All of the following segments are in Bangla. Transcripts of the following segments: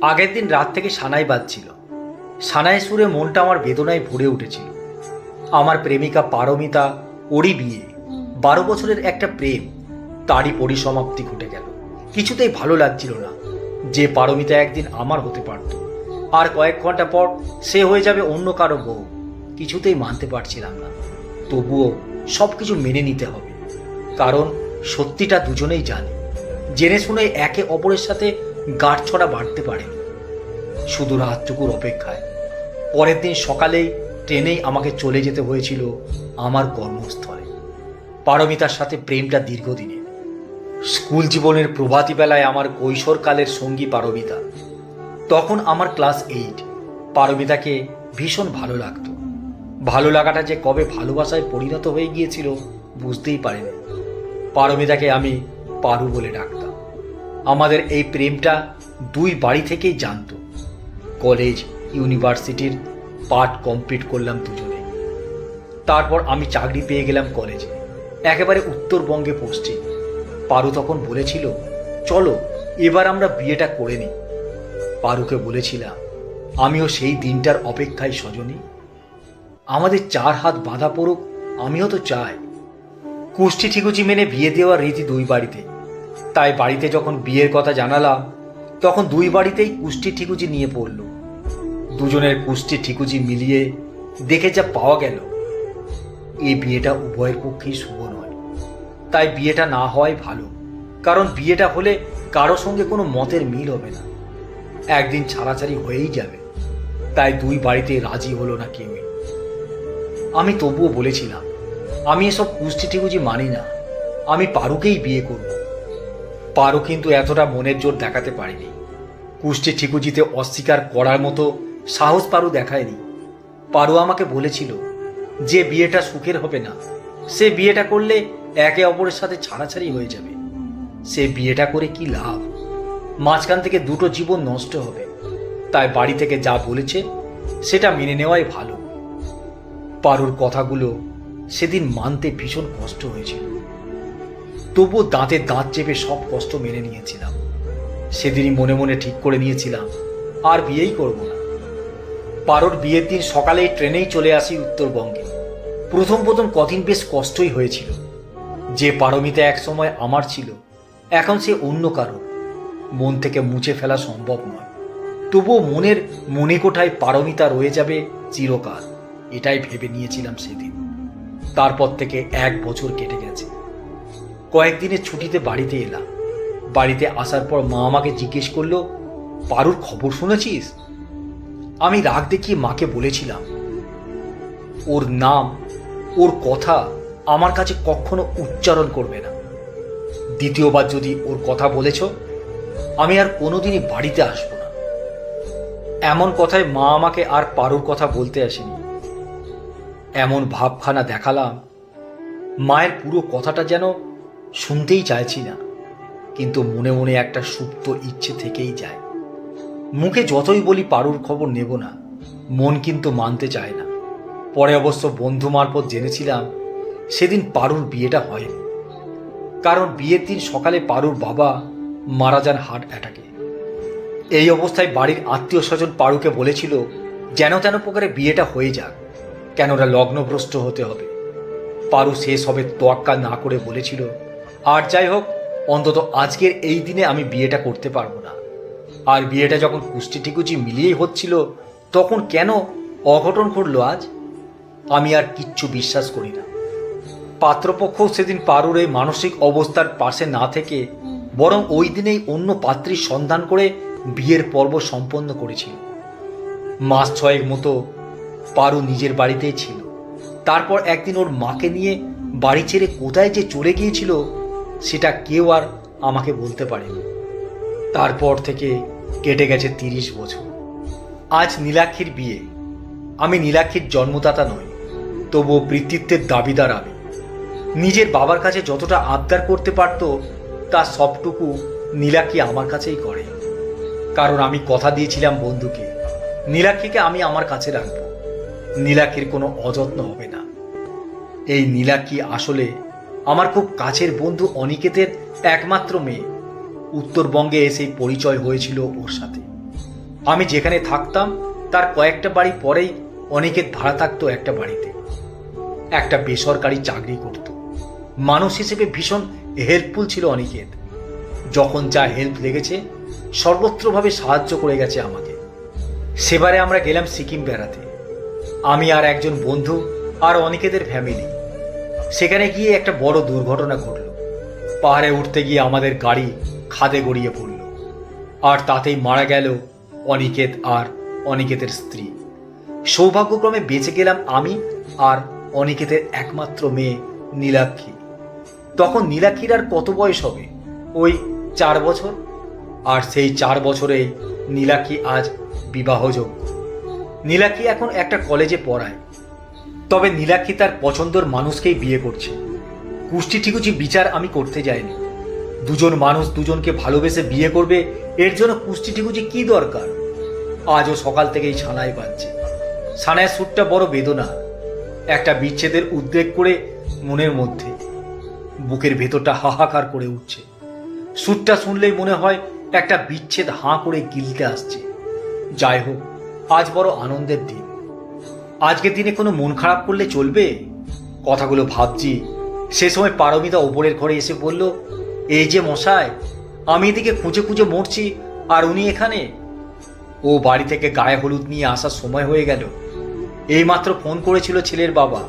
আগের দিন রাত থেকে সানাই বাজছিল। সানাই সুরে মনটা আমার বেদনায় ভরে উঠেছিল। আমার প্রেমিকা পারমিতা, ওরই বিয়ে, 12 বছরের একটা প্রেম, তারই পরিসমাপ্তি ঘটে গেল। কিছুতেই ভালো লাগছিল না যে পারমিতা একদিন আমার হতে পারত, আর কয়েক ঘন্টা পর সে হয়ে যাবে অন্য কারো বউ। কিছুতেই মানতে পারছিলাম না। তবুও সব কিছু মেনে নিতে হবে, কারণ সত্যিটা দুজনেই জানি। জেনে শুনে একে অপরের সাথে গাঁটছড়া বাড়তে পারেনি, শুধু রাতটুকুর অপেক্ষায়। পরের দিন সকালেই ট্রেনেই আমাকে চলে যেতে হয়েছিল আমার কর্মস্থলে। পারমিতার সাথে প্রেমটা দীর্ঘদিনের। স্কুল জীবনের প্রভাতী বেলায় আমার কৈশোরকালের সঙ্গী পারমিতা। তখন আমার ক্লাস 8। পারমিতাকে ভীষণ ভালো লাগতো। ভালো লাগাটা যে কবে ভালোবাসায় পরিণত হয়ে গিয়েছিল বুঝতেই পারিনি। পারমিতাকে আমি পারু বলে ডাকতাম। আমাদের এই প্রেমটা দুই বাড়ি থেকেই জানতো। কলেজ, ইউনিভার্সিটির পাঠ কমপ্লিট করলাম দুজনে। তারপর আমি চাকরি পেয়ে গেলাম কলেজে, একেবারে উত্তরবঙ্গে পোস্টিং। পারু তখন বলেছিল, চলো এবার আমরা বিয়েটা করে নিই। পারুকে বলেছিলাম, আমিও সেই দিনটার অপেক্ষায় সজনী। আমাদের 4 হাত বাঁধা পড়ুক, আমিও তো চাই। কুষ্টি ঠিকুচি মেনে বিয়ে দেওয়ার রীতি দুই বাড়িতে। তাই বাড়িতে যখন বিয়ের কথা জানালাম, তখন দুই বাড়িতেই কুষ্টি ঠিকুচি নিয়ে পড়ল। দুজনের কুষ্টি ঠিকুচি মিলিয়ে দেখে যা পাওয়া গেল, এই বিয়েটা উভয়ের পক্ষেই শুভ নয়। তাই বিয়েটা না হওয়াই ভালো, কারণ বিয়েটা হলে কারো সঙ্গে কোনো মতের মিল হবে না, একদিন ছাড়াছাড়ি হয়েই যাবে। তাই দুই বাড়িতে রাজি হলো না কেউই। আমি তবুও বলেছিলাম, আমি এসব কুষ্টি ঠিকুচি মানি না, আমি পারুকেই বিয়ে করব। পারু কিন্তু এতটা মনের জোর দেখাতে পারেনি। কুষ্টি ঠিকুচিতে অস্বীকার করার মতো সাহস পারু দেখায়নি। পারু আমাকে বলেছিল, যে বিয়েটা সুখের হবে না, সে বিয়েটা করলে একে অপরের সাথে ছাড়াছাড়ি হয়ে যাবে। সে বিয়েটা করে কি লাভ? মাঝখান থেকে দুটো জীবন নষ্ট হবে। তাই বাড়ি থেকে যা বলেছে সেটা মেনে নেওয়াই ভালো। পারুর কথাগুলো সেদিন মানতে ভীষণ কষ্ট হয়েছিল, তবুও দাঁতে দাঁত চেপে সব কষ্ট মেনে নিয়েছিলাম। সেদিনই মনে মনে ঠিক করে নিয়েছিলাম, আর বিয়েই করব না। পারুর বিয়ের দিন সকালেই ট্রেনেই চলে আসি উত্তরবঙ্গে। প্রথম প্রথম কদিন বেশ কষ্টই হয়েছিল। যে পারমিতা এক সময় আমার ছিল, এখন সে অন্য কারো। মন থেকে মুছে ফেলা সম্ভব নয়। তবুও মনের মণিকোঠায় পারমিতা রয়ে যাবে চিরকাল, এটাই ভেবে নিয়েছিলাম সেদিন। তারপর থেকে 1 বছর কেটে গেছে। কয়েকদিনের ছুটিতে বাড়িতে এলাম। বাড়িতে আসার পর মা আমাকে জিজ্ঞেস করলো, পারুর খবর শুনেছিস? আমি রাগ দেখিয়ে মাকে বলেছিলাম, ওর নাম, ওর কথা আমার কাছে কখনো উচ্চারণ করবে না। দ্বিতীয়বার যদি ওর কথা বলেছ, আমি আর কোনোদিনই বাড়িতে আসবো না। এমন কথায় মা আমাকে আর পারুর কথা বলতে আসেনি। এমন ভাবখানা দেখালাম, মায়ের পুরো কথাটা যেন শুনতেই চাইছি না, কিন্তু মনে মনে একটা সুপ্ত ইচ্ছে থেকেই যায়। মুখে যতই বলি পারুর খবর নেব না, মন কিন্তু মানতে চায় না। পরে অবশ্য বন্ধু মারফত জেনেছিলাম সেদিন পারুর বিয়েটা হয়নি, কারণ বিয়ের দিন সকালে পারুর বাবা মারা যান হার্ট অ্যাটাকে। এই অবস্থায় বাড়ির আত্মীয় স্বজন পারুকে বলেছিল যেন তেন প্রকারে বিয়েটা হয়ে যাক, কেননা লগ্নভ্রষ্ট হতে হবে। পারু শেষ হবে তোয়াক্কা না করে বলেছিল, আর যাই হোক, অন্তত আজকের এই দিনে আমি বিয়েটা করতে পারবো না। আর বিয়েটা যখন কুষ্টি ঠিকুচি মিলিয়েই হচ্ছিল, তখন কেন অঘটন ঘটলো আজ? আমি আর কিচ্ছু বিশ্বাস করি না। পাত্রপক্ষও সেদিন পারুর এই মানসিক অবস্থার পাশে না থেকে বরং ওই দিনেই অন্য পাত্রীর সন্ধান করে বিয়ের পর্ব সম্পন্ন করেছিল। মাস 6 মতো পারু নিজের বাড়িতেই ছিল। তারপর একদিন ওর মাকে নিয়ে বাড়ি ছেড়ে কোথায় যে চলে গিয়েছিল সেটা কেউ আর আমাকে বলতে পারেনি। তারপর থেকে কেটে গেছে 30 বছর। আজ নীলাক্ষীর বিয়ে। আমি নীলাক্ষীর জন্মদাতা নই, তবুও পিতৃত্বের দাবিদার আমি। নিজের বাবার কাছে যতটা আবদার করতে পারত, তার সবটুকু নীলাক্ষী আমার কাছেই করে। কারণ আমি কথা দিয়েছিলাম বন্ধুকে, নীলাক্ষীকে আমি আমার কাছে রাখবো। নীলাক্ষীর কোনো অযত্ন হবে না। এই নীলাক্ষী আসলে আমার খুব কাছের বন্ধু অনিকেতের একমাত্র মেয়ে। উত্তরবঙ্গে এসেই পরিচয় হয়েছিল ওর সাথে। আমি যেখানে থাকতাম তার কয়েকটা বাড়ি পরেই অনিকেত ভাড়া থাকতো একটা বাড়িতে। একটা বেসরকারি চাকরি করত। মানুষ হিসেবে ভীষণ হেল্পফুল ছিল অনিকেত। যখন যা হেল্প লেগেছে সর্বত্রভাবে সাহায্য করে গেছে আমাকে। সেবারে আমরা গেলাম সিকিম বেড়াতে, আমি আর একজন বন্ধু আর অনিকেতের ফ্যামিলি। সেখানে গিয়ে একটা বড় দুর্ঘটনা ঘটল। পাহাড়ে উঠতে গিয়ে আমাদের গাড়ি খাদে গড়িয়ে পড়ল, আর তাতেই মারা গেল অনিকেত আর অনিকেতের স্ত্রী। সৌভাগ্যক্রমে বেঁচে গেলাম আমি আর অনিকেতের একমাত্র মেয়ে নীলাক্ষী। তখন নীলাক্ষীর আর কত বয়স হবে, ওই 4 বছর। আর সেই 4 বছরেই নীলাক্ষী আজ বিবাহযোগ্য। নীলাক্ষী এখন একটা কলেজে পড়ায়। তবে নীলাক্ষী তার পছন্দের মানুষকেই বিয়ে করছে। কুষ্টি ঠিকুচি বিচার আমি করতে যাইনি। দুজন মানুষ দুজনকে ভালোবেসে বিয়ে করবে, এর জন্য কুষ্টি ঠিকুচি কি দরকার? আজও সকাল থেকেই ছানায় বাজছে। ছানায় সুরটা বড় বেদনা, একটা বিচ্ছেদের উদ্বেগ করে মনের মধ্যে। বুকের ভেতরটা হাহাকার করে উঠছে। সুরটা শুনলেই মনে হয় একটা বিচ্ছেদ হাঁ করে গিলতে আসছে। যাই হোক, আজ বড় আনন্দের দিন। আজকের দিনে কোনো মন খারাপ করলে চলবে? কথাগুলো ভাবছি, সে সময় পারমিতা ওপরের ঘরে এসে বলল, এই যে মশাই, আমি এদিকে খুঁজে খুঁজে মরছি আর উনি এখানে। ও বাড়ি থেকে গায়ে হলুদ নিয়ে আসার সময় হয়ে গেল। এইমাত্র ফোন করেছিল ছেলের বাবা,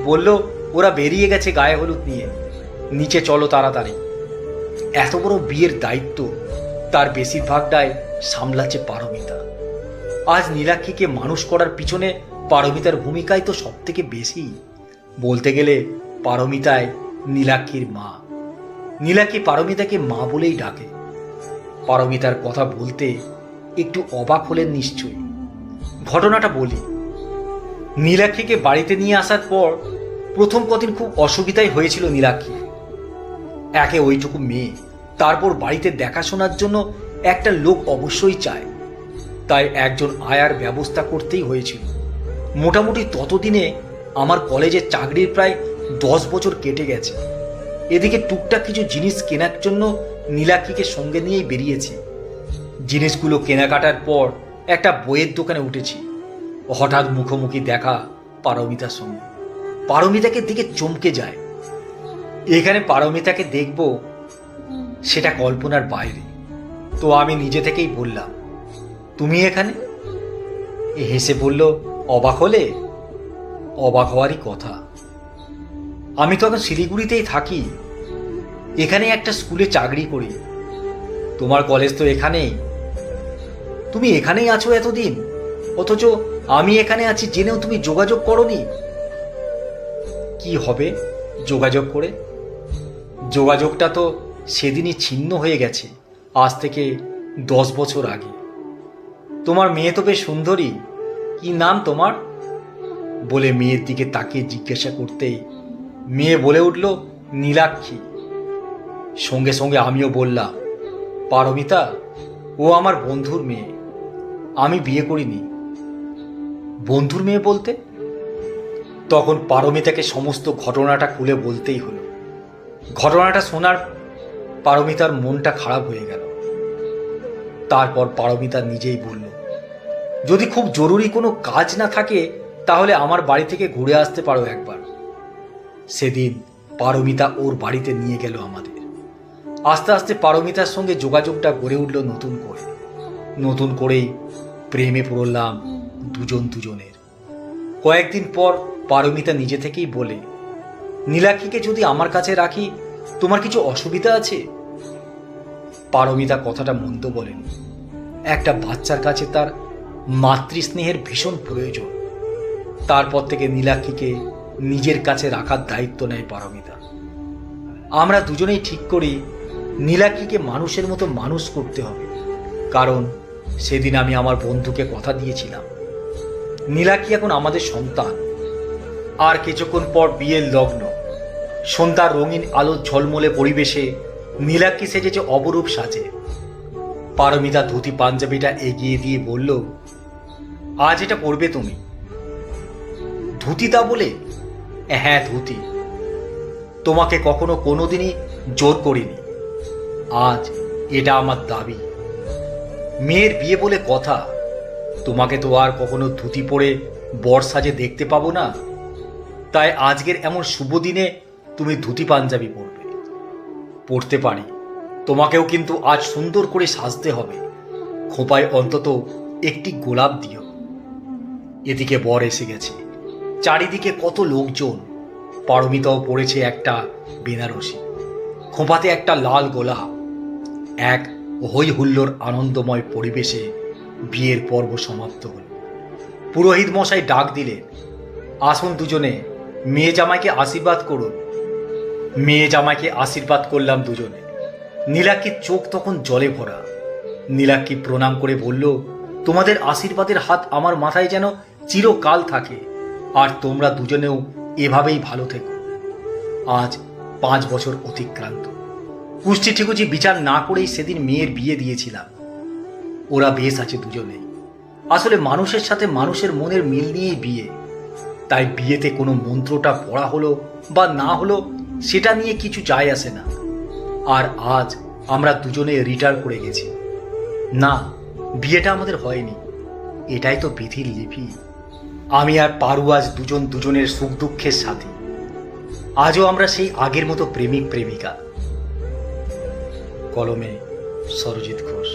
বলল ওরা বেরিয়ে গেছে গায়ে হলুদ নিয়ে, নিচে চলো তাড়াতাড়ি। এত বড় বিয়ের দায়িত্ব তার বেশিরভাগটাই সামলাচ্ছে পারমিতা। আজ নীলাক্ষীকে মানুষ করার পিছনে পারমিতার ভূমিকাই তো সব থেকে বেশি। বলতে গেলে পারমিতায় নীলাক্ষীর মা। নীলাক্ষী পারমিতাকে মা বলেই ডাকে। পারমিতার কথা বলতে একটু অবাক হলেন নিশ্চয়ই। ঘটনাটা বলি। নীলাক্ষীকে বাড়িতে নিয়ে আসার পর প্রথম কদিন খুব অসুবিধাই হয়েছিল নীলাক্ষী। একে ওইটুকু মেয়ে, তারপর বাড়িতে দেখাশোনার জন্য একটা লোক অবশ্যই চায়। তাই একজন আয়ার ব্যবস্থা করতেই হয়েছিল। মোটামুটি ততদিনে আমার কলেজের চাকরির প্রায় 10 বছর কেটে গেছে। এদিকে টুকটাক কিছু জিনিস কেনার জন্য নীলাক্ষীকে সঙ্গে নিয়েই বেরিয়েছি। জিনিসগুলো কেনাকাটার পর একটা বইয়ের দোকানে উঠেছি। হঠাৎ মুখোমুখি দেখা পারমিতার সঙ্গে। পারমিতাকে দিকে চমকে যায়। এখানে পারমিতাকে দেখব সেটা কল্পনার বাইরে। তো আমি নিজে থেকেই বললাম, তুমি এখানে? হেসে বলল, অবাক হলে? অবাক হওয়ারই কথা। আমি তো এখন শিলিগুড়িতেই থাকি, এখানে একটা স্কুলে চাকরি করি। তোমার কলেজ তো এখানেই। তুমি এখানেই আছো এতদিন, অথচ আমি এখানে আছি জেনেও তুমি যোগাযোগ করনি। কি হবে যোগাযোগ করে? যোগাযোগটা তো সেদিনই ছিন্ন হয়ে গেছে, আজ থেকে 10 বছর আগে। তোমার মেয়ে তো বেশ সুন্দরী, কি নাম তোমার? বলে মেয়ের দিকে তাকিয়ে জিজ্ঞাসা করতেই মেয়ে বলে উঠল, নীলাক্ষী। সঙ্গে সঙ্গে আমিও বললাম, পারমিতা, ও আমার বন্ধুর মেয়ে, আমি বিয়ে করিনি। বন্ধুর মেয়ে বলতে? তখন পারমিতাকে সমস্ত ঘটনাটা খুলে বলতেই হলো। ঘটনাটা শোনার পারমিতার মনটা খারাপ হয়ে গেল। তারপর পারমিতা নিজেই বলল, যদি খুব জরুরি কোনো কাজ না থাকে তাহলে আমার বাড়ি থেকে ঘুরে আসতে পারো একবার। সেদিন পারমিতা ওর বাড়িতে নিয়ে গেল আমাদের। আস্তে আস্তে পারমিতার সঙ্গে যোগাযোগটা গড়ে উঠল নতুন করেই প্রেমে পড়লাম দুজনের। কয়েকদিন পর পারমিতা নিজে থেকেই বলে, নীলাক্ষীকে যদি আমার কাছে রাখি তোমার কিছু অসুবিধা আছে? পারমিতা কথাটা মন্দ বলেনি। একটা বাচ্চার কাছে তার মাতৃস্নেহের ভীষণ প্রয়োজন। তারপর থেকে নীলাক্ষীকে নিজের কাছে রাখার দায়িত্ব নেয় পারমিতা। আমরা দুজনেই ঠিক করি নীলাক্ষীকে মানুষের মতো মানুষ করতে হবে, কারণ সেদিন আমি আমার বন্ধুকে কথা দিয়েছিলাম নীলাক্ষী এখন আমাদের সন্তান। আর কিছুক্ষণ পর বিয়ের লগ্ন। সন্ধ্যার রঙিন আলোর ঝলমলে পরিবেশে নীলাক্ষী সেজেছে অপরূপ সাজে। পারমিতা ধুতি পাঞ্জাবিটা এগিয়ে দিয়ে বলল, আজ এটা পরবে তুমি। ধুতি তা বলে? হ্যাঁ ধুতি। তোমাকে কখনো কোনোদিনই জোর করিনি, আজ এটা আমার দাবি। মেয়ের বিয়ে বলে কথা, তোমাকে তো আর কখনো ধুতি পরে বর সাজে দেখতে পাবো না, তাই আজকের এমন শুভ দিনে তুমি ধুতি পাঞ্জাবি পরবে। পরতে পারি, তোমাকেও কিন্তু আজ সুন্দর করে সাজতে হবে। খোঁপায় অন্তত একটি গোলাপ দিও। এদিকে বর এসে গেছে, চারিদিকে কত লোকজন। পারমিতাও পড়েছে একটা বেনারসি, খোঁপাতে একটা লাল গোলাপ। এক হই হুল্লোড় আনন্দময় পরিবেশে বিয়ের পর্ব সমাপ্ত হল। পুরোহিত মশাই ডাক দিলেন, আসুন দুজনে, মেয়ে জামাইকে আশীর্বাদ করুন। মেয়ে জামাইকে আশীর্বাদ করলাম দুজনে। নীলাক্ষীর চোখ তখন জলে ভরা। নীলাক্ষী প্রণাম করে বলল, তোমাদের আশীর্বাদের হাত আমার মাথায় যেন চিরকাল থাকে, আর তোমরা দুজনেও এভাবেই ভালো থেকো। আজ 5 বছর অতিক্রান্ত। কুষ্টি ঠিকুচি বিচার না করেই সেদিন মেয়ের বিয়ে দিয়েছিলাম। ওরা বেশ আছে দুজনেই। আসলে মানুষের সাথে মানুষের মনের মিল নিয়েই বিয়ে। তাই বিয়েতে কোনো মন্ত্রটা পড়া হলো বা না হলো সেটা নিয়ে কিছু যায় আসে না। আর আজ আমরা দুজনে রিটায়ার করে গেছি। না, বিয়েটা আমাদের হয়নি, এটাই তো বিধির লিপি। আমি আর পারু আজ দুজন দুজনের সুখ দুঃখের সাথী। আজও আমরা সেই আগের মতো প্রেমিক প্রেমিকা। কলমে সরজিৎ ঘোষ।